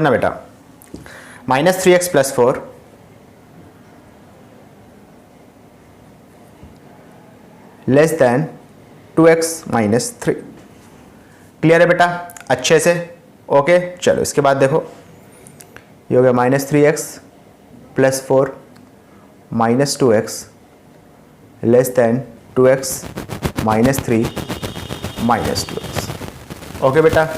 करना बेटा, -3x + 4 < 2x - 3। Clear है बेटा अच्छे से? ओके चलो इसके बाद देखो, ये हो गया -3x + 4 - 2x < 2x - 3 - 2x। Okay बेटा,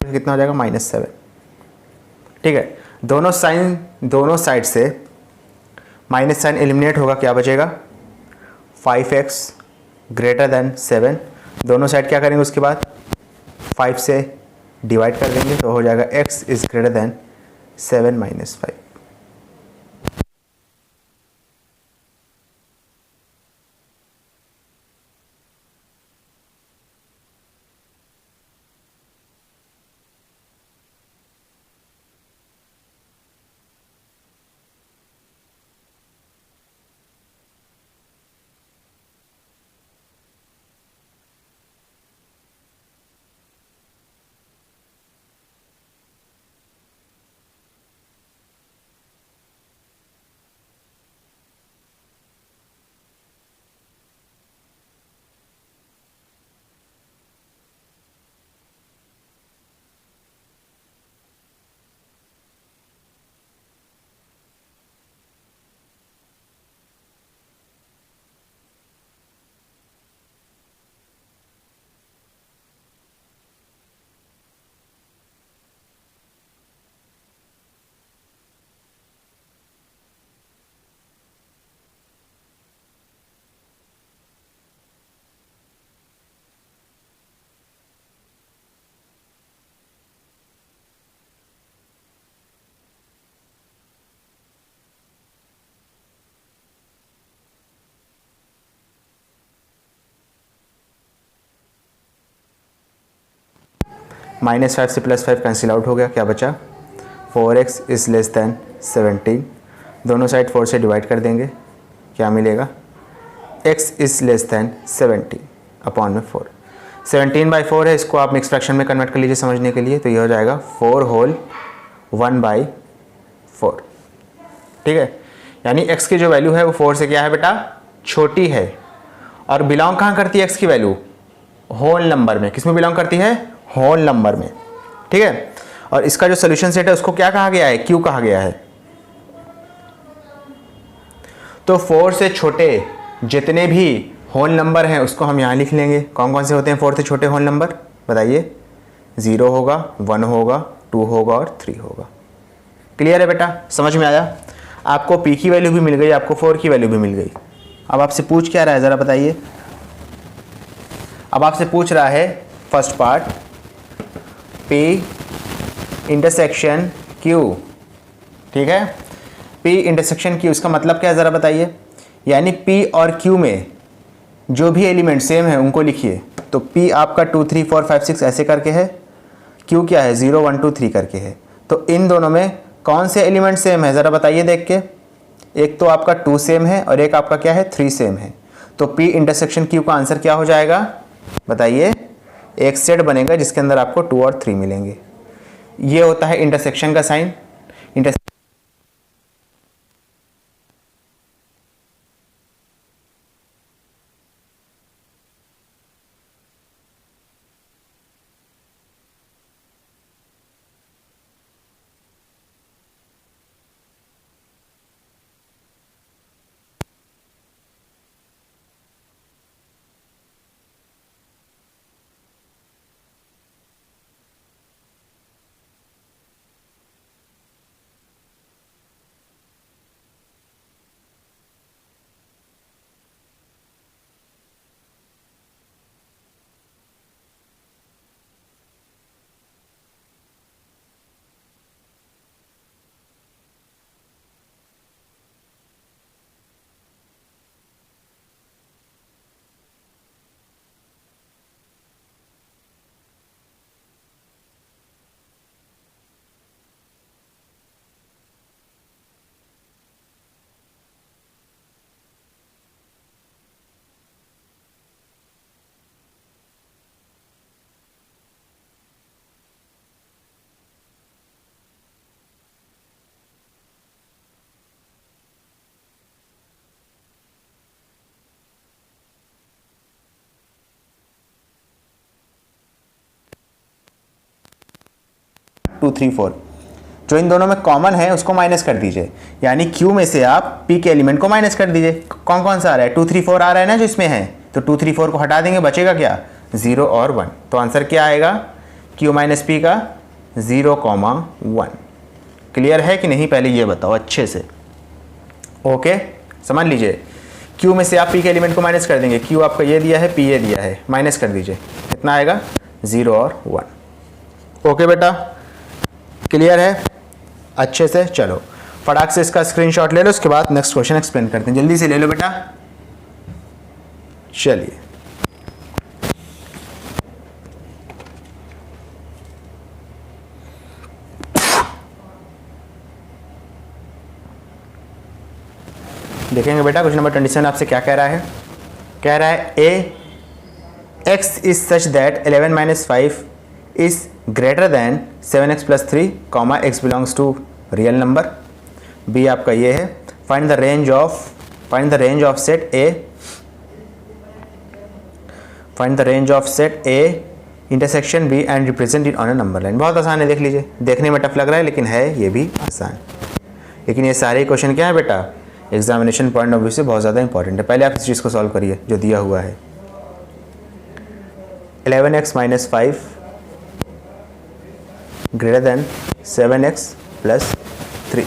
कितना हो जाएगा -7। ठीक है, दोनों साइड से माइनस साइन एलिमिनेट होगा, क्या बचेगा 5x > 7। दोनों साइड क्या करेंगे उसके बाद 5 से डिवाइड कर देंगे तो हो जाएगा x > 7 - 5। -5 से +5 कैंसिल आउट हो गया, क्या बचा 4x > 17। दोनों साइड 4 से डिवाइड कर देंगे, क्या मिलेगा x > 17 अपॉन में 4। 17/4 है, इसको आप मिक्स फ्रैक्शन में कन्वर्ट कर लीजिए समझने के लिए, तो ये हो जाएगा 4 होल 1/4। ठीक है, यानी x की जो वैल्यू है वो 4 से क्या है बेटा छोटी है, और बिलोंग कहाँ करती है x की वैल्यू होल नंबर में। किस में बिलोंग करती है होल नंबर में। ठीक है, और इसका जो सोल्यूशन सेट है उसको क्या कहा गया है Q कहा गया है। तो 4 से छोटे जितने भी होल नंबर हैं उसको हम यहाँ लिख लेंगे। कौन कौन से होते हैं 4 से छोटे होल नंबर बताइए, 0 होगा, 1 होगा, 2 होगा और 3 होगा। क्लियर है बेटा, समझ में आया? आपको P की वैल्यू भी मिल गई, आपको 4 की वैल्यू भी मिल गई। अब आपसे पूछ क्या रहा है ज़रा बताइए। अब आपसे पूछ रहा है first part P intersection Q। ठीक है, P इंटरसेक्शन Q, इसका मतलब क्या है ज़रा बताइए। यानी P और Q में जो भी एलिमेंट सेम है उनको लिखिए। तो P आपका 2 3 4 5 6 ऐसे करके है, Q क्या है 0 1 2 3 करके है। तो इन दोनों में कौन से एलिमेंट सेम है ज़रा बताइए देख के। एक तो आपका 2 सेम है और एक आपका क्या है 3 सेम है। तो P इंटरसेक्शन Q का आंसर क्या हो जाएगा बताइए। एक सेट बनेगा जिसके अंदर आपको 2 और 3 मिलेंगे। ये होता है इंटरसेक्शन का साइन। 2 3 4, जो इन दोनों में कॉमन है उसको माइनस कर दीजिए, यानी Q में से आप P के एलिमेंट को माइनस कर दीजिए। कौन कौन सा आ रहा है, 2 3 4 आ रहा है ना जो इसमें है, तो 2 3 4 को हटा देंगे, बचेगा क्या 0 और 1। तो आंसर क्या आएगा Q माइनस P का 0, 1। क्लियर है कि नहीं, पहले ये बताओ अच्छे से। ओके समझ लीजिए, Q में से आप P के एलिमेंट को माइनस कर देंगे, Q आपका ये दिया है, P ये दिया है, माइनस कर दीजिए, कितना आएगा 0 और 1। ओके बेटा क्लियर है अच्छे से। चलो फटाक से इसका स्क्रीनशॉट ले लो, उसके बाद नेक्स्ट क्वेश्चन एक्सप्लेन करते हैं, जल्दी से ले लो बेटा। चलिए देखेंगे बेटा क्वेश्चन नंबर 27 आपसे क्या कह रहा है। कह रहा है A x is such that 11 minus 5 is greater than 7x plus 3 comma x belongs to real number. B आपका ये है, find the range of set A intersection B and represent it on a number line. बहुत आसान है, देख लीजिए, देखने में टफ लग रहा है लेकिन है ये भी आसान। लेकिन ये सारे क्वेश्चन क्या है बेटा, एग्जामिनेशन पॉइंट ऑफ व्यू से बहुत ज़्यादा इंपॉर्टेंट है। पहले आप इस चीज़ को सॉल्व करिए जो दिया हुआ है, 11x minus 5 greater than 7x plus 3,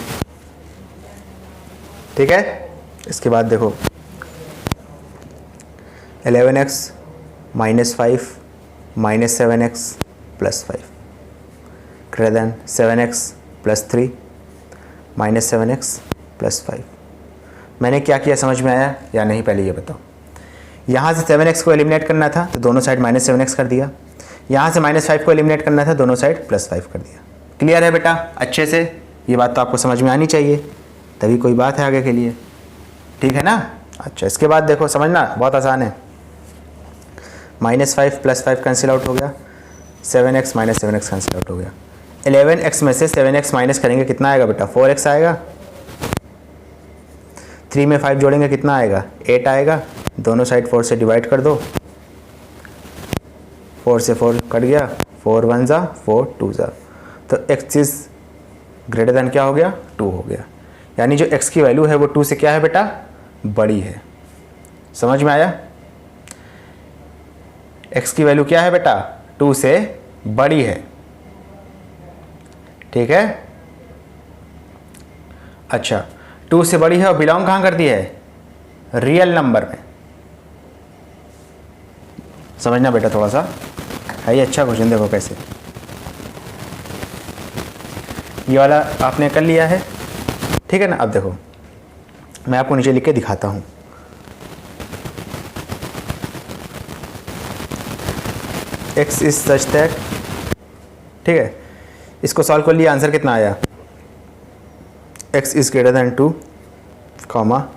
ठीक है। इसके बाद देखो 11x minus 5 minus 7x plus 5 greater than 7x plus 3 minus 7x plus 5। मैंने क्या किया समझ में आया या नहीं, पहले ये बताओ। यहाँ से 7x को एलिमिनेट करना था तो दोनों साइड माइनस 7x कर दिया, यहाँ से माइनस 5 को एलिमिनेट करना था, दोनों साइड प्लस 5 कर दिया। क्लियर है बेटा अच्छे से, ये बात तो आपको समझ में आनी चाहिए, तभी कोई बात है आगे के लिए, ठीक है ना। अच्छा इसके बाद देखो, समझना बहुत आसान है। माइनस 5 प्लस 5 कैंसिल आउट हो गया, 7x minus 7x cancel out हो गया। 11x में से 7x माइनस करेंगे कितना आएगा बेटा, 4x आएगा। 3 में 5 जोड़ेंगे कितना आएगा, 8 आएगा। दोनों साइड 4 से डिवाइड कर दो, 4 से 4 कट गया, 4 1 जा 4 2 जा, तो x इज ग्रेटर देन क्या हो गया, 2 हो गया। यानी जो x की वैल्यू है वो 2 से क्या है बेटा, बड़ी है। समझ में आया, x की वैल्यू क्या है बेटा, 2 से बड़ी है, ठीक है। अच्छा 2 से बड़ी है और बिलोंग कहाँ करती है, रियल नंबर में। समझना बेटा थोड़ा सा है ये अच्छा क्वेश्चन, देखो कैसे। ये वाला आपने कर लिया है, ठीक है ना। अब देखो मैं आपको नीचे लिख के दिखाता हूँ। x इज सच दैट, ठीक है, इसको सॉल्व कर लिया, आंसर कितना आया, x is greater than 2 comma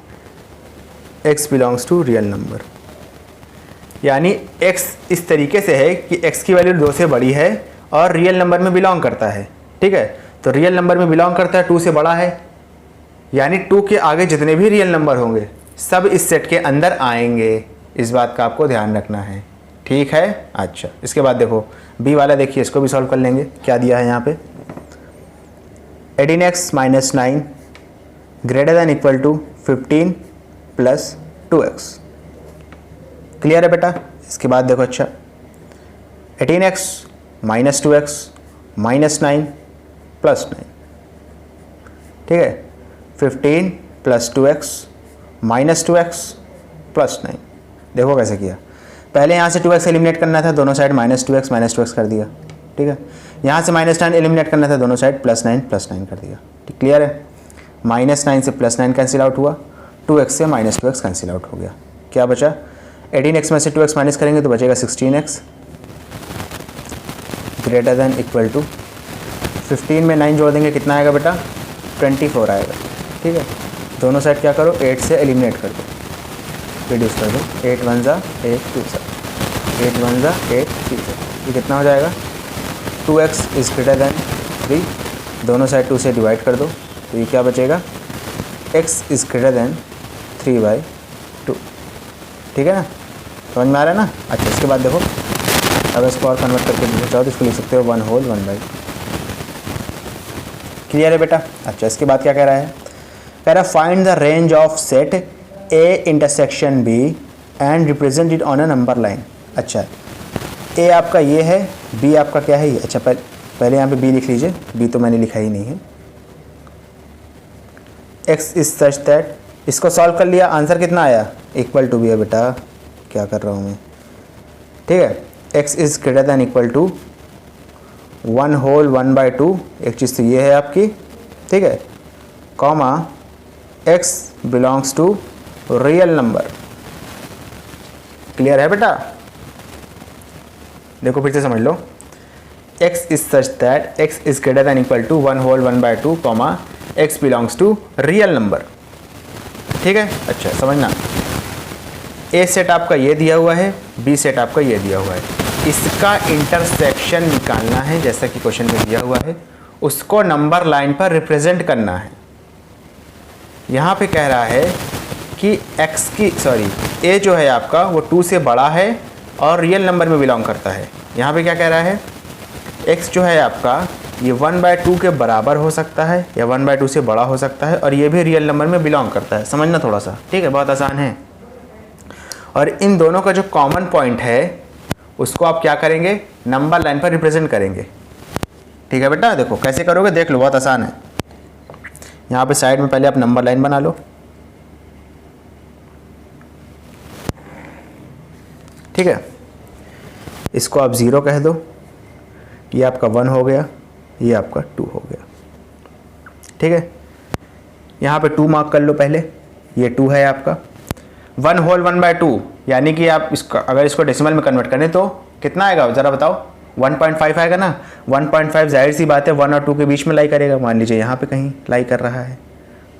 x belongs to real number. यानी x इस तरीके से है कि x की वैल्यू 2 से बड़ी है और रियल नंबर में बिलोंग करता है, ठीक है। तो रियल नंबर में बिलोंग करता है, 2 से बड़ा है, यानी 2 के आगे जितने भी रियल नंबर होंगे सब इस सेट के अंदर आएंगे। इस बात का आपको ध्यान रखना है, ठीक है। अच्छा इसके बाद देखो b वाला, देखिए इसको भी सॉल्व कर लेंगे। क्या दिया है यहाँ पे, 18x minus 9 greater than equal to 15 plus 2x। Clear है बेटा। इसके बाद देखो, अच्छा 18x minus 2x minus 9 plus 9, ठीक है। 15 plus 2x minus 2x plus 9। देखो कैसे किया, पहले यहाँ से 2x एलिमिनेट करना था, दोनों साइड माइनस 2x कर दिया, ठीक है। यहाँ से माइनस 9 एलिमिनेट करना था, दोनों साइड प्लस 9 कर दिया, ठीक। क्लियर है, माइनस 9 से प्लस 9 कैंसिल आउट हुआ, 2x से माइनस 2x कैंसिल आउट हो गया। क्या बचा, 18x में से 2x माइनस करेंगे तो बचेगा 16x greater than equal to 15 में 9 जोड़ देंगे कितना आएगा बेटा, 24 आएगा, ठीक है। दोनों साइड क्या करो, 8 से एलिमिनेट कर दो, रिड्यूस कर दो, 8 1 जा 8 2 जा, 8 1 जा 8 3 जा, ये कितना हो जाएगा, 2x इज ग्रेटर देन 3। दोनों साइड 2 से डिवाइड कर दो, तो ये क्या बचेगा, x इज ग्रेटर देन 3/2, ठीक है ना। समझ में आ रहा है ना। अच्छा इसके बाद देखो, अब इसको और कन्वर्ट करके चाहो तो इसको लिख सकते हो 1 होल 1/2। क्लियर है बेटा? अच्छा, इसके बाद क्या कह रहा है? कह रहा है find the range of set A intersection B and represent it on a number line. अच्छा, ए आपका ये है, बी आपका क्या है ये? अच्छा, पहले यहाँ पे बी लिख लीजिए, बी तो मैंने लिखा ही नहीं है। एक्स इज सच दैट, इसको सॉल्व कर लिया, आंसर कितना आया? इक्वल टू बी है बेटा, क्या कर रहा हूँ मैं, ठीक है। X is greater than equal to 1 whole 1/2, एक चीज़ तो ये है आपकी, ठीक है, comma x belongs to real number. Clear है बेटा? देखो फिर से समझ लो, x is such that x is greater than equal to 1 whole 1/2 comma x belongs to real number, ठीक है। अच्छा, समझना, ए सेट आपका ये दिया हुआ है, बी सेट आपका ये दिया हुआ है, इसका इंटरसेक्शन निकालना है जैसा कि क्वेश्चन में दिया हुआ है, उसको नंबर लाइन पर रिप्रेजेंट करना है। यहाँ पे कह रहा है कि ए जो है आपका वो 2 से बड़ा है और रियल नंबर में बिलोंग करता है। यहाँ पे क्या कह रहा है? x जो है आपका ये 1/2 के बराबर हो सकता है या 1/2 से बड़ा हो सकता है और ये भी रियल नंबर में बिलोंग करता है। समझना थोड़ा सा, ठीक है, बहुत आसान है। और इन दोनों का जो कॉमन पॉइंट है उसको आप क्या करेंगे? नंबर लाइन पर रिप्रेजेंट करेंगे, ठीक है बेटा। देखो कैसे करोगे, देख लो, बहुत आसान है। यहाँ पे साइड में पहले आप नंबर लाइन बना लो, ठीक है, इसको आप 0 कह दो, ये आपका 1 हो गया, ये आपका 2 हो गया, ठीक है। यहाँ पे 2 मार्क कर लो पहले, ये 2 है आपका। 1 होल 1/2 यानी कि आप इसका अगर इसको डेसिमल में कन्वर्ट करें तो कितना आएगा ज़रा बताओ? 1.5 आएगा ना। 1.5 जाहिर सी बात है 1 और 2 के बीच में लाई करेगा, मान लीजिए यहाँ पे कहीं लाई कर रहा है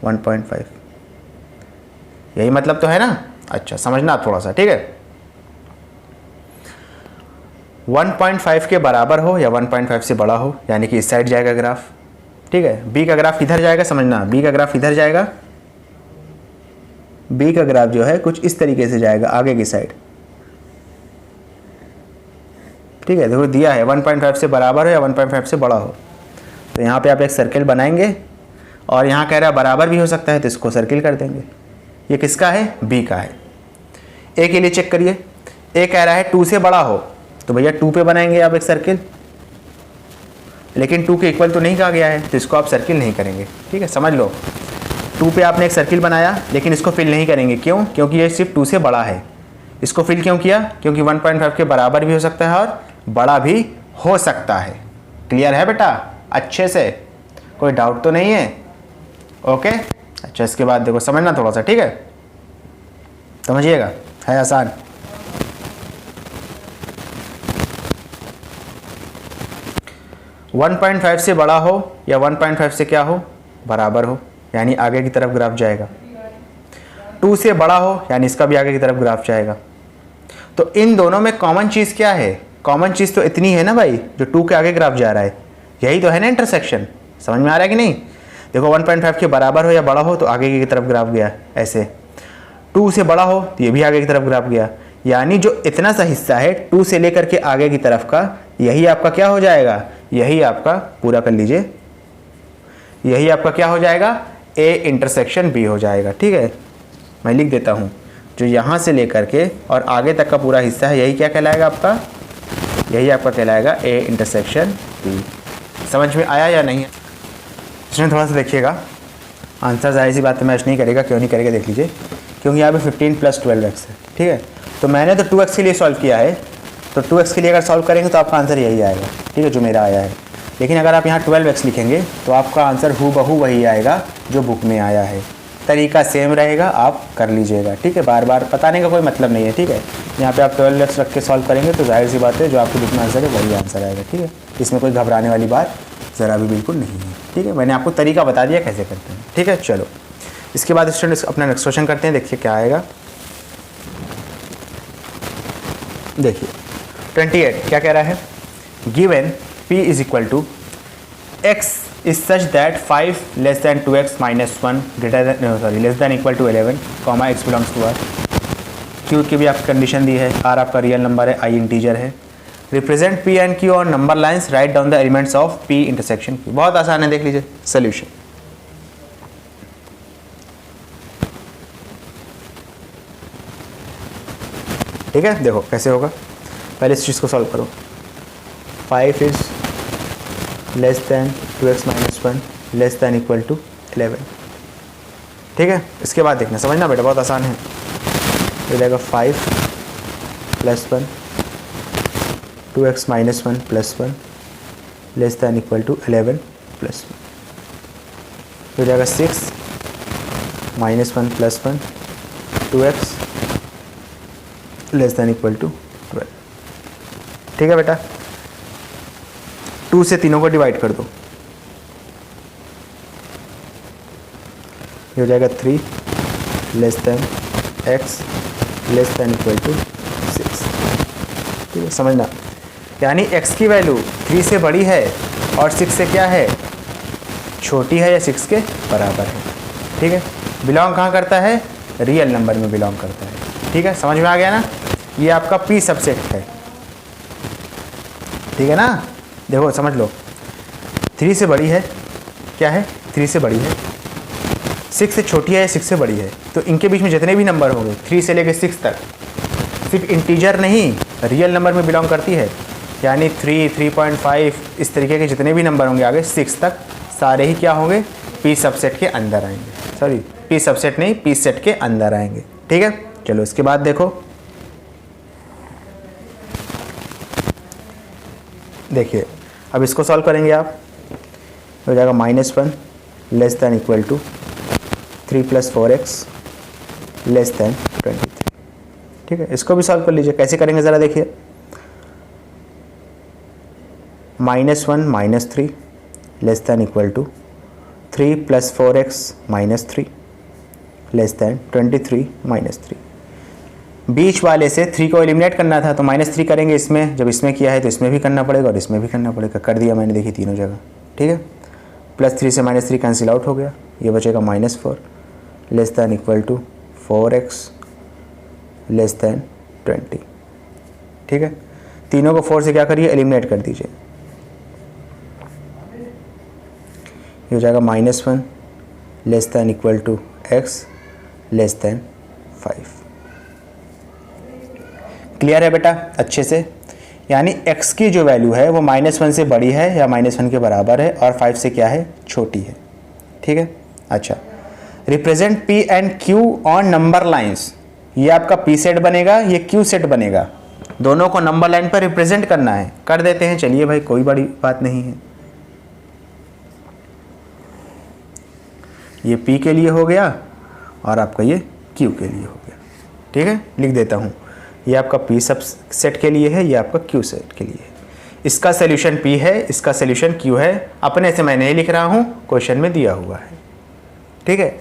1.5, यही मतलब तो है ना। अच्छा, समझना आप थोड़ा सा, ठीक है। 1.5 के बराबर हो या 1.5 से बड़ा हो यानी कि इस साइड जाएगा ग्राफ, ठीक है। बी का ग्राफ इधर जाएगा, समझना, बी का ग्राफ इधर जाएगा, बी का ग्राफ जो है कुछ इस तरीके से जाएगा आगे की साइड, ठीक है। देखो दिया है 1.5 से बराबर हो या 1.5 से बड़ा हो, तो यहाँ पे आप एक सर्किल बनाएंगे और यहाँ कह रहा है बराबर भी हो सकता है तो इसको सर्किल कर देंगे। ये किसका है? बी का है। ए के लिए चेक करिए, ए कह रहा है 2 से बड़ा हो तो भैया 2 पे बनाएंगे आप एक सर्किल, लेकिन 2 के इक्वल तो नहीं कहा गया है तो इसको आप सर्किल नहीं करेंगे, ठीक है। समझ लो, 2 पे आपने एक सर्किल बनाया लेकिन इसको फिल नहीं करेंगे, क्यों? क्योंकि ये सिर्फ 2 से बड़ा है। इसको फिल क्यों किया? क्योंकि 1.5 के बराबर भी हो सकता है और बड़ा भी हो सकता है। क्लियर है बेटा? अच्छे से, कोई डाउट तो नहीं है? ओके। अच्छा, इसके बाद देखो समझना थोड़ा सा, ठीक है, समझिएगा, है आसान। वन 1.5 से बड़ा हो या 1.5 से क्या हो? बराबर हो, यानी आगे की तरफ ग्राफ जाएगा। 2 से बड़ा हो यानी इसका भी आगे की तरफ ग्राफ जाएगा। तो इन दोनों में कॉमन चीज़ क्या है? कॉमन चीज़ तो इतनी है ना भाई, जो 2 के आगे ग्राफ जा रहा है, यही तो है ना इंटरसेक्शन। समझ में आ रहा है कि नहीं? देखो 1.5 के बराबर हो या बड़ा हो तो आगे की तरफ ग्राफ गया, ऐसे 2 से बड़ा हो तो ये भी आगे की तरफ ग्राफ गया, यानी जो इतना सा हिस्सा है 2 से लेकर के आगे की तरफ का, यही आपका क्या हो जाएगा? यही आपका, पूरा कर लीजिए, यही आपका क्या हो जाएगा? ए इंटरसेक्शन बी हो जाएगा, ठीक है। मैं लिख देता हूँ, जो यहाँ से लेकर के और आगे तक का पूरा हिस्सा है यही क्या कहलाएगा आपका? यही आपका कहलाएगा ए इंटरसेक्शन बी। समझ में आया या नहीं? इसमें थोड़ा सा देखिएगा, आंसर जाहिर सी बात है मैच नहीं करेगा। क्यों नहीं करेगा देख लीजिए, क्योंकि यहाँ पे 15 + 12x है, ठीक है। तो मैंने तो 2x के लिए सॉल्व किया है, तो 2x के लिए अगर सॉल्व करेंगे तो आपका आंसर यही आएगा, ठीक है, जो मेरा आया है। लेकिन अगर आप यहाँ 12x लिखेंगे तो आपका आंसर हूबहू वही आएगा जो बुक में आया है। तरीका सेम रहेगा, आप कर लीजिएगा, ठीक है। बार बार बताने का कोई मतलब नहीं है, ठीक है। यहाँ पे आप 12x रख के सॉल्व करेंगे तो जाहिर सी बात है जो आपके बुक में आंसर है वही आंसर आएगा, ठीक है। इसमें कोई घबराने वाली बात ज़रा भी बिल्कुल नहीं है, ठीक है। मैंने आपको तरीका बता दिया कैसे करते हैं, ठीक है। चलो, इसके बाद स्टूडेंट्स अपना नेक्स्ट क्वेश्चन करते हैं, देखिए क्या आएगा। देखिए 28 क्या कह रहा है? Given p is equal to x is such that 5 less than 2x minus 1 less than equal to 11 comma x belongs to r। q की भी आपकी कंडीशन दी है, r आपका रियल नंबर है, i इंटीजर है, represent P and Q on number lines, write down the elements of P intersection Q. बहुत आसान है, देख लीजिए सोल्यूशन। ठीक है, देखो कैसे होगा, पहले इस चीज़ को सॉल्व करो। 5 is less than 2x minus 1 less than equal to 11। ठीक है, इसके बाद देखना, समझना बेटा, बहुत आसान है। हो जाएगा 5 plus 1 2x minus 1 plus 1 less than equal to 11 plus 1। हो जाएगा 6 minus 1 plus 1 2x less than equal to 12। ठीक है बेटा, 2 से तीनों को डिवाइड कर दो, ये हो जाएगा 3 less than x less than equal to 6। ठीक है, समझना, यानी x की वैल्यू 3 से बड़ी है और 6 से क्या है, छोटी है या 6 के बराबर है। ठीक है, बिलोंग कहाँ करता है, रियल नंबर में बिलोंग करता है। ठीक है, समझ में आ गया ना, ये आपका p सबसेट है। ठीक है ना, देखो समझ लो, 3 से बड़ी है, क्या है, 3 से बड़ी है, 6 से छोटी है या 6 से बड़ी है, तो इनके बीच में जितने भी नंबर होंगे 3 से लेकर 6 तक, सिर्फ इंटीजर नहीं रियल नंबर में बिलोंग करती है। यानी 3, 3.5 इस तरीके के जितने भी नंबर होंगे आगे 6 तक, सारे ही क्या होंगे, पी सबसेट के अंदर आएंगे। सॉरी, पी सबसेट नहीं, पी सेट के अंदर आएंगे। ठीक है, चलो इसके बाद देखो, देखिए अब इसको सॉल्व करेंगे आप, हो जाएगा -1 less than equal to 3 + 4x less than 23। ठीक है, इसको भी सॉल्व कर लीजिए, कैसे करेंगे ज़रा देखिए। -1 - 3 less than equal to 3 + 4x - 3 less than 23 - 3। बीच वाले से 3 को एलिमिनेट करना था तो -3 करेंगे इसमें, जब इसमें किया है तो इसमें भी करना पड़ेगा और इसमें भी करना पड़ेगा, कर दिया मैंने, देखिए तीनों जगह। ठीक है, +3 से -3 कैंसिल आउट हो गया, ये बचेगा -4 less than equal to 4x less than 20। ठीक है, तीनों को 4 से क्या करिए, एलिमिनेट कर दीजिए, ये हो जाएगा -1 less than equal to x less than 5। Clear है बेटा अच्छे से, यानी x की जो वैल्यू है वो -1 से बड़ी है या -1 के बराबर है और 5 से क्या है, छोटी है। ठीक है, अच्छा, represent p and q on number lines, ये आपका p सेट बनेगा, ये q सेट बनेगा, दोनों को नंबर लाइन पर रिप्रेजेंट करना है, कर देते हैं, चलिए भाई कोई बड़ी बात नहीं है। ये p के लिए हो गया और आपका ये q के लिए हो गया। ठीक है, लिख देता हूँ, ये आपका p सब सेट के लिए है, ये आपका q सेट के लिए है। इसका सोल्यूशन p है, इसका सोल्यूशन q है, अपने से मैं नहीं लिख रहा हूँ, क्वेश्चन में दिया हुआ है। ठीक है,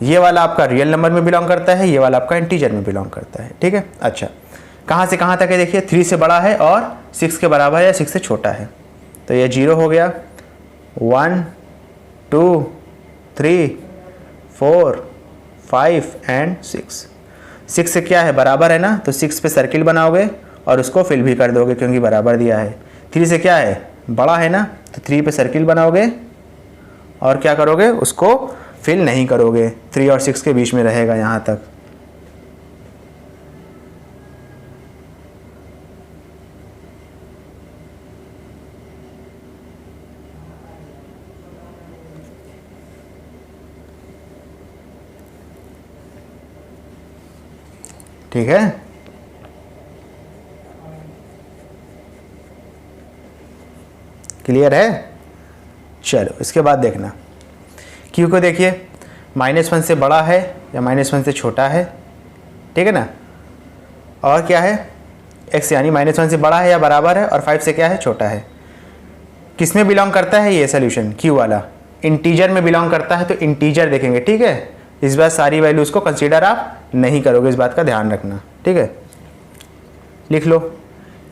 ये वाला आपका रियल नंबर में बिलोंग करता है, ये वाला आपका इंटीजर में बिलोंग करता है। ठीक है, अच्छा, कहाँ से कहाँ तक है देखिए, 3 से बड़ा है और 6 के बराबर है या 6 से छोटा है, तो ये 0 हो गया, 1 2 3 4 5 एंड 6। 6 से क्या है, बराबर है ना, तो 6 पे सर्किल बनाओगे और उसको फिल भी कर दोगे क्योंकि बराबर दिया है। 3 से क्या है, बड़ा है ना, तो 3 पे सर्किल बनाओगे और क्या करोगे, उसको फिल नहीं करोगे, 3 और 6 के बीच में रहेगा यहाँ तक। ठीक है, क्लियर है। चलो इसके बाद देखना, Q को देखिए, -1 से बड़ा है या -1 से छोटा है। ठीक है ना, और क्या है, x यानी -1 से बड़ा है या बराबर है और 5 से क्या है, छोटा है। किस में बिलोंग करता है ये सोल्यूशन, Q वाला इंटीजर में बिलोंग करता है, तो इंटीजर देखेंगे। ठीक है, इस बार सारी वैल्यूज को कंसीडर आप नहीं करोगे, इस बात का ध्यान रखना। ठीक है, लिख लो,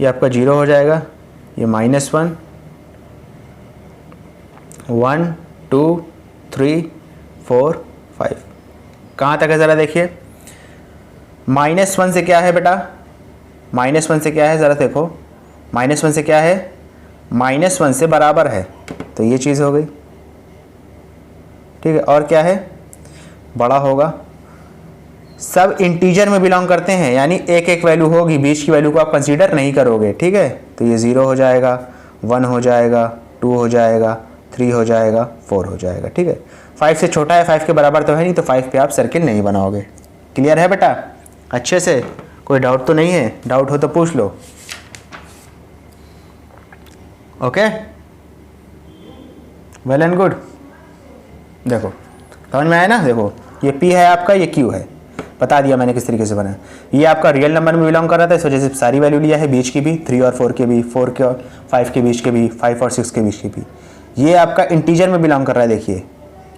ये आपका 0 हो जाएगा, ये -1 1 2 3 4 5, कहाँ तक है ज़रा देखिए। -1 से क्या है बेटा, -1 से क्या है ज़रा देखो, -1 से क्या है, -1 से बराबर है, तो ये चीज़ हो गई। ठीक है, और क्या है, बड़ा होगा। सब इंटीजर में बिलोंग करते हैं, यानी एक एक वैल्यू होगी, बीच की वैल्यू को आप कंसीडर नहीं करोगे। ठीक है, तो ये 0 हो जाएगा, 1 हो जाएगा, 2 हो जाएगा, 3 हो जाएगा, 4 हो जाएगा। ठीक है, 5 से छोटा है, 5 के बराबर तो है नहीं, तो 5 पे आप सर्किल नहीं बनाओगे। क्लियर है बेटा, अच्छे से? कोई डाउट तो नहीं है? डाउट हो तो पूछ लो। Okay, well and good. देखो समझ में आया ना? देखो ये P है आपका, ये Q है, बता दिया मैंने किस तरीके से बना। ये आपका रियल नंबर में बिलोंग कर रहा था, इस वजह से सारी वैल्यू लिया है, बीच की भी, 3 और 4 के भी, 4 के और 5 के बीच के भी, 5 और 6 के बीच के भी। ये आपका इंटीजर में बिलोंग कर रहा है, देखिए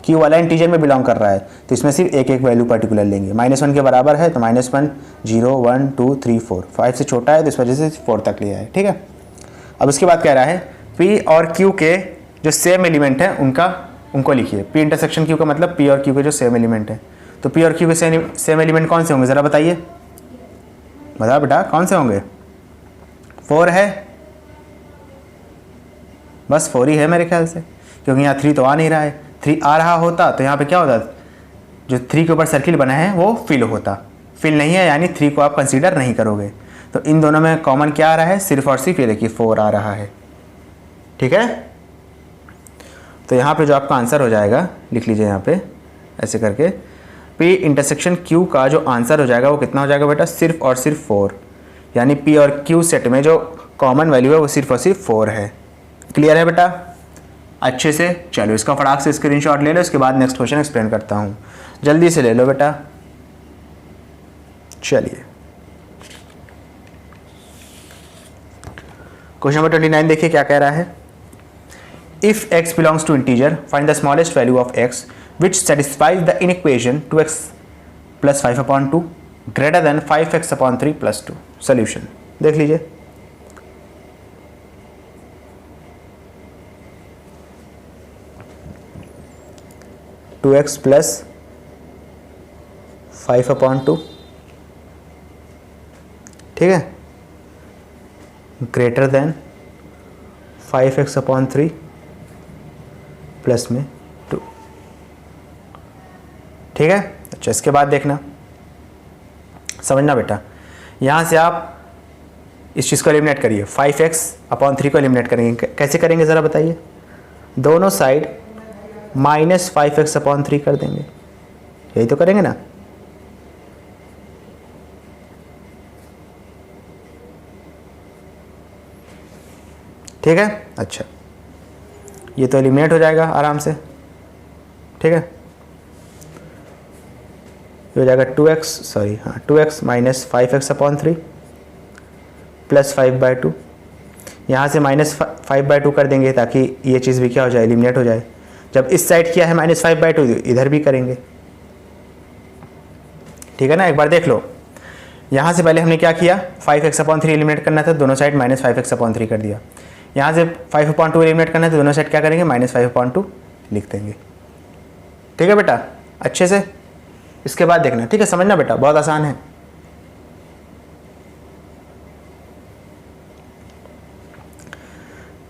Q वाला इंटीजर में बिलोंग कर रहा है, तो इसमें सिर्फ एक एक वैल्यू पर्टिकुलर लेंगे। -1 के बराबर है तो -1, 0, 1, 2, 3, 4, 5 से छोटा है तो इस वजह से 4 तक लिया है। ठीक है, अब उसके बाद कह रहा है P और Q के जो सेम एलिमेंट हैं उनको लिखिए। P इंटरसेक्शन Q का मतलब P और Q के जो सेम एलिमेंट है, तो P और Q के सेम एलिमेंट कौन से होंगे ज़रा बताइए, बताओ बेटा कौन से होंगे? 4 है, बस 4 ही है मेरे ख्याल से, क्योंकि यहाँ 3 तो आ नहीं रहा है। 3 आ रहा होता तो यहाँ पे क्या होता, जो 3 के ऊपर सर्किल बना है वो फिल होता, फिल नहीं है यानी 3 को आप कंसीडर नहीं करोगे। तो इन दोनों में कॉमन क्या आ रहा है, सिर्फ और सिर्फ ये देखिए 4 आ रहा है। ठीक है, तो यहाँ पे जो आपका आंसर हो जाएगा, लिख लीजिए यहाँ पे ऐसे करके, P इंटरसेक्शन Q का जो आंसर हो जाएगा वो कितना हो जाएगा बेटा, सिर्फ और सिर्फ 4, यानी P और Q सेट में जो कॉमन वैल्यू है वो सिर्फ और सिर्फ 4 है। क्लियर है बेटा, अच्छे से? चलो इसका फटाक से स्क्रीनशॉट ले लो, इसके बाद नेक्स्ट क्वेश्चन एक्सप्लेन करता हूँ, जल्दी से ले लो बेटा। चलिए क्वेश्चन नंबर 29 देखिए क्या कह रहा है। If x belongs to integer, find the smallest value of x which satisfies the inequation 2x plus 5 upon 2 greater than 5x upon 3 plus 2। Solution देख लीजिए। टू एक्स प्लस 5 अपॉन 2, ठीक है, greater than 5x upon 3 plus में 2। ठीक है, अच्छा इसके बाद देखना, समझना बेटा, यहाँ से आप इस चीज़ को एलिमिनेट करिए, 5x अपॉन 3 को एलिमिनेट करेंगे। कैसे करेंगे ज़रा बताइए? दोनों साइड -5x अपॉन 3 कर देंगे, यही तो करेंगे ना? ठीक है, अच्छा ये तो एलिमिनेट हो जाएगा आराम से। ठीक है, ये हो जाएगा 2x minus 5x upon 3 plus 5/2। यहाँ से -5/2 कर देंगे ताकि ये चीज़ भी क्या हो जाए, एलिमिनेट हो जाए। जब इस साइड किया है -5/2, इधर भी करेंगे। ठीक है ना, एक बार देख लो, यहाँ से पहले हमने क्या किया, 5x अपॉन 3 एलिमिनेट करना था, दोनों साइड -5x अपॉन 3 कर दिया। यहाँ से 5 अपॉन 2 एलिमिनेट करना है तो दोनों साइड क्या करेंगे, -5 अपॉन 2 लिख देंगे। ठीक है बेटा, अच्छे से इसके बाद देखना। ठीक है, समझना बेटा, बहुत आसान है।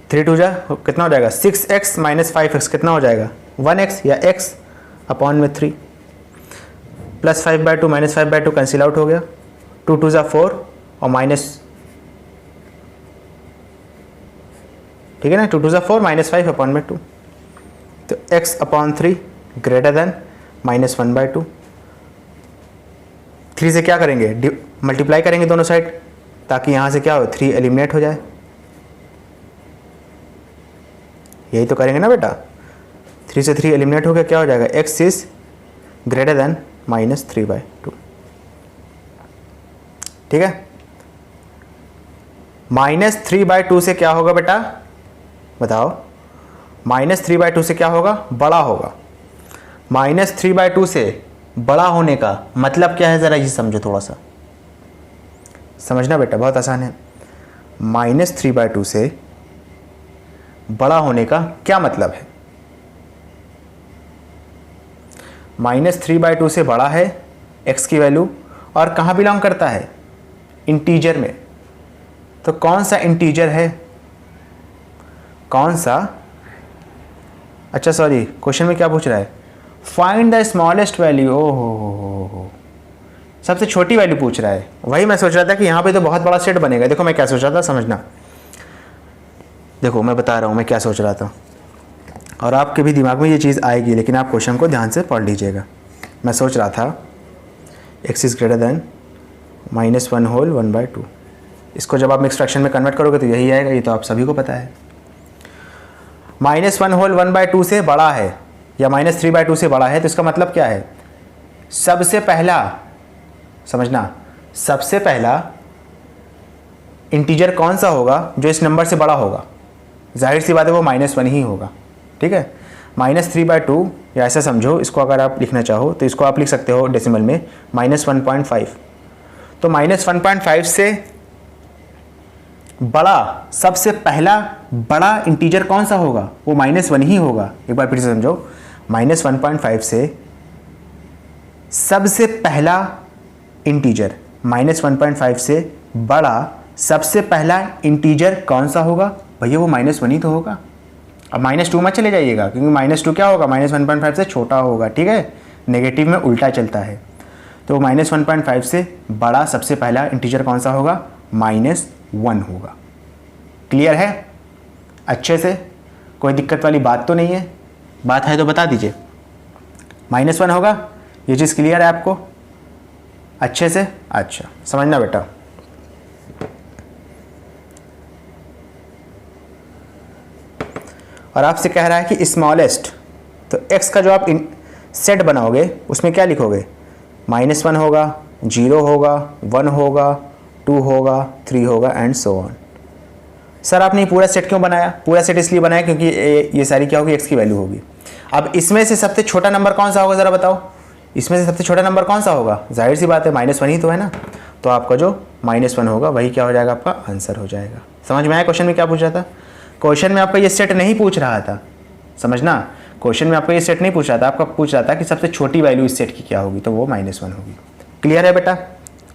थ्री टू जा कितना हो जाएगा, 6x माइनस 5x कितना हो जाएगा, 1x या x अपॉन में 3 प्लस 5/2 माइनस 5/2 कैंसिल आउट हो गया, 2 2 जा 4 और माइनस, ठीक है ना, 2 2 जा 4 माइनस 5 अपॉन में 2, तो x अपॉन 3 ग्रेटर देन -1/2। 3 से क्या करेंगे, मल्टीप्लाई करेंगे दोनों साइड ताकि यहाँ से क्या हो, 3 एलिमिनेट हो जाए। यही तो करेंगे ना बेटा, 3 से 3 एलिमिनेट हो गया, क्या हो जाएगा, x इज ग्रेटर देन -3/2। ठीक है, -3/2 से क्या होगा बेटा, बताओ, -3/2 से क्या होगा, बड़ा होगा। -3/2 से बड़ा होने का मतलब क्या है, ज़रा ये समझो, थोड़ा सा समझना बेटा, बहुत आसान है। -3/2 से बड़ा होने का क्या मतलब है, -3/2 से बड़ा है x की वैल्यू, और कहाँ बिलोंग करता है, इंटीजर में। तो कौन सा इंटीजर है, कौन सा, अच्छा सॉरी क्वेश्चन में क्या पूछ रहा है, फाइंड द स्मॉलेस्ट वैल्यू, ओ हो, सबसे छोटी वैल्यू पूछ रहा है। वही मैं सोच रहा था कि यहाँ पे तो बहुत बड़ा सेट बनेगा। देखो मैं क्या सोच रहा था, समझना, देखो मैं बता रहा हूँ मैं क्या सोच रहा था, और आपके भी दिमाग में ये चीज़ आएगी, लेकिन आप क्वेश्चन को ध्यान से पढ़ लीजिएगा। मैं सोच रहा था x is greater than -1 whole 1/2, इसको जब आप मिक्स फ्रैक्शन में कन्वर्ट करोगे तो यही आएगा, ये तो आप सभी को पता है। -1 होल 1/2 से बड़ा है या -3/2 से बड़ा है, तो इसका मतलब क्या है, सबसे पहला, समझना, सबसे पहला इंटीजर कौन सा होगा जो इस नंबर से बड़ा होगा, जाहिर सी बात है वो -1 ही होगा, ठीक है। -3/2 या ऐसा समझो इसको, अगर आप लिखना चाहो तो इसको आप लिख सकते हो डेसिमल में -1.5। तो -1.5 से बड़ा, सबसे पहला बड़ा इंटीजर कौन सा होगा, वो -1 ही होगा। एक बार फिर से समझो, -1.5 से सबसे पहला इंटीजर, -1.5 से बड़ा सबसे पहला इंटीजर कौन सा होगा, भैया वो -1 ही तो होगा। अब -2 मत चले जाइएगा, क्योंकि -2 क्या होगा, -1.5 से छोटा होगा, ठीक है, नेगेटिव में उल्टा चलता है। तो -1.5 से बड़ा सबसे पहला इंटीजर कौन सा होगा, -1 होगा। क्लियर है अच्छे से, कोई दिक्कत वाली बात तो नहीं है, बात है तो बता दीजिए। -1 होगा, ये चीज़ क्लियर है आपको अच्छे से। अच्छा समझना बेटा, और आपसे कह रहा है कि स्मॉलेस्ट, तो x का जो आप सेट बनाओगे उसमें क्या लिखोगे, -1 होगा, 0 होगा, 1 होगा, 2 होगा, 3 होगा एंड सो ऑन। सर आपने पूरा सेट क्यों बनाया, पूरा सेट इसलिए बनाया क्योंकि ये सारी क्या होगी, x की वैल्यू होगी। अब इसमें से सबसे छोटा नंबर कौन सा होगा, ज़रा बताओ, इसमें से सबसे छोटा नंबर कौन सा होगा, जाहिर सी बात है -1 ही तो है ना। तो आपका जो -1 होगा वही क्या हो जाएगा, आपका आंसर हो जाएगा। समझ में आया क्वेश्चन में क्या पूछ रहा था, क्वेश्चन में आपका ये सेट नहीं पूछ रहा था, समझना, क्वेश्चन में आपका ये सेट नहीं पूछ रहा था, आपका पूछ रहा था कि सबसे छोटी वैल्यू इस सेट की क्या होगी, तो वो -1 होगी। क्लियर है बेटा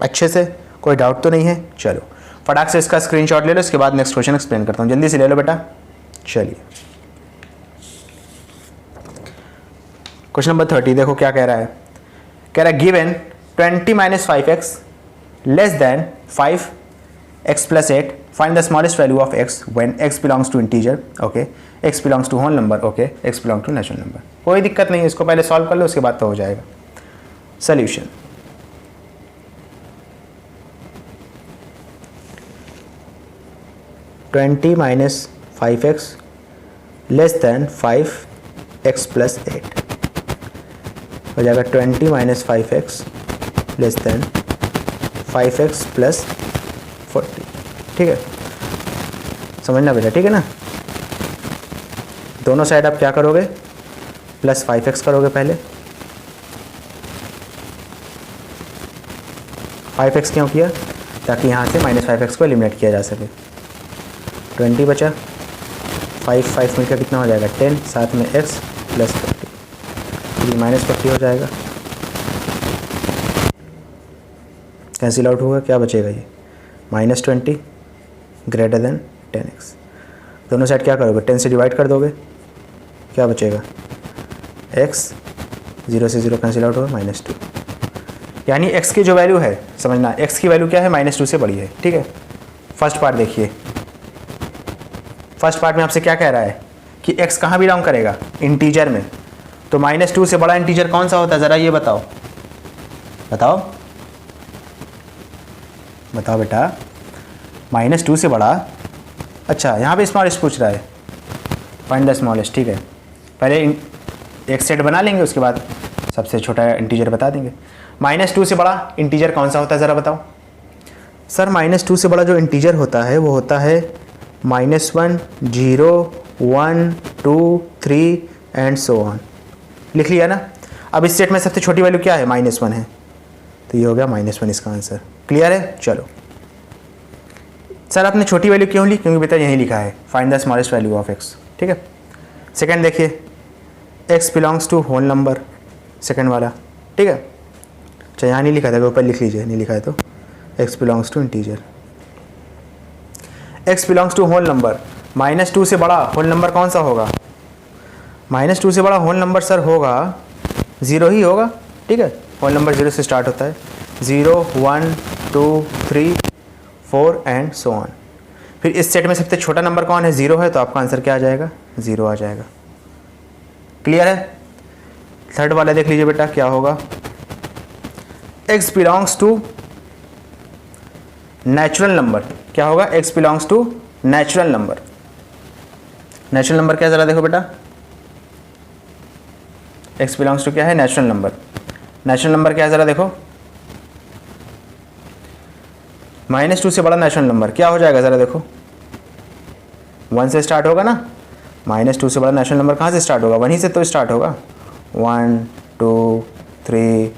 अच्छे से, कोई डाउट तो नहीं है। चलो फटाक से इसका स्क्रीनशॉट ले लो, इसके बाद नेक्स्ट क्वेश्चन एक्सप्लेन करता हूँ, जल्दी से ले लो बेटा। चलिए क्वेश्चन नंबर 30 देखो क्या कह रहा है, कह रहा है given 20 - 5x less than 5x + 8, find the smallest value of x when x belongs to integer, okay, x belongs to whole number, okay, x belongs to natural number। कोई दिक्कत नहीं है, इसको पहले सॉल्व कर लो, उसके बाद तो हो जाएगा। Solution, -5x less than 5x + 8 हो जाएगा 20 - 5x लेस देन 5x + 40, ठीक है, समझना बेटा, ठीक है ना। दोनों साइड आप क्या करोगे, +5x करोगे, पहले 5x क्यों किया, ताकि यहाँ से -5x को एलिमिनेट किया जा सके। 20 बचा, 5 मिलकर कितना हो जाएगा 10, साथ में x + 40, ये -40 हो जाएगा, कैंसिल आउट होगा, क्या बचेगा, ये -20 ग्रेटर देन 10x। दोनों साइड क्या करोगे, 10 से डिवाइड कर दोगे, क्या बचेगा, x, 0 से 0 कैंसिल आउट होगा, -2। यानी x की जो वैल्यू है, समझना, x की वैल्यू क्या है, -2 से बड़ी है, ठीक है। फर्स्ट पार्ट देखिए, फर्स्ट पार्ट में आपसे क्या कह रहा है कि x कहाँ बिलोंग करेगा, इंटीजर में। तो -2 से बड़ा इंटीजर कौन सा होता है, ज़रा ये बताओ, बताओ बताओ बेटा, -2 से बड़ा, अच्छा यहाँ पे स्मॉलेस्ट पूछ रहा है, फाइंड द स्मॉलेस्ट, ठीक है। पहले एक सेट बना लेंगे, उसके बाद सबसे छोटा इंटीजर बता देंगे। -2 से बड़ा इंटीजर कौन सा होता है, ज़रा बताओ। सर -2 से बड़ा जो इंटीजर होता है वो होता है -1, 0, 1, 2, 3 एंड सो ऑन। लिख लिया ना। अब इस सेट में सबसे छोटी वैल्यू क्या है, -1 है, तो ये हो गया -1 इसका आंसर। क्लियर है। चलो सर आपने छोटी वैल्यू क्यों ली, क्योंकि बेटा यहीं लिखा है find the smallest value of x, ठीक है। सेकंड देखिए, x belongs to whole number, second वाला, ठीक है। अच्छा यहाँ नहीं लिखा था, ऊपर लिख लीजिए, नहीं लिखा है तो x belongs to integer. x belongs to whole number, -2 से बड़ा होल नंबर कौन सा होगा? -2 से बड़ा होल नंबर सर होगा 0 ही होगा, ठीक है। होल नंबर 0 से स्टार्ट होता है, 0 1 2 3 4 एंड सो ऑन। फिर इस सेट में सबसे छोटा नंबर कौन है? 0 है, तो आपका आंसर क्या आ जाएगा? 0 आ जाएगा। क्लियर है? थर्ड वाला देख लीजिए बेटा क्या होगा। x belongs to natural number, क्या होगा? x belongs to natural number. Natural number क्या, जरा देखो बेटा, x बिलोंग्स टू क्या है? Natural number. नेचुरल नंबर क्या है जरा देखो, -2 से बड़ा नेचुरल नंबर क्या हो जाएगा? जरा देखो, 1 से स्टार्ट होगा ना। -2 से बड़ा नेचुरल नंबर कहाँ से स्टार्ट होगा? 1 ही से तो स्टार्ट होगा। 1 2 3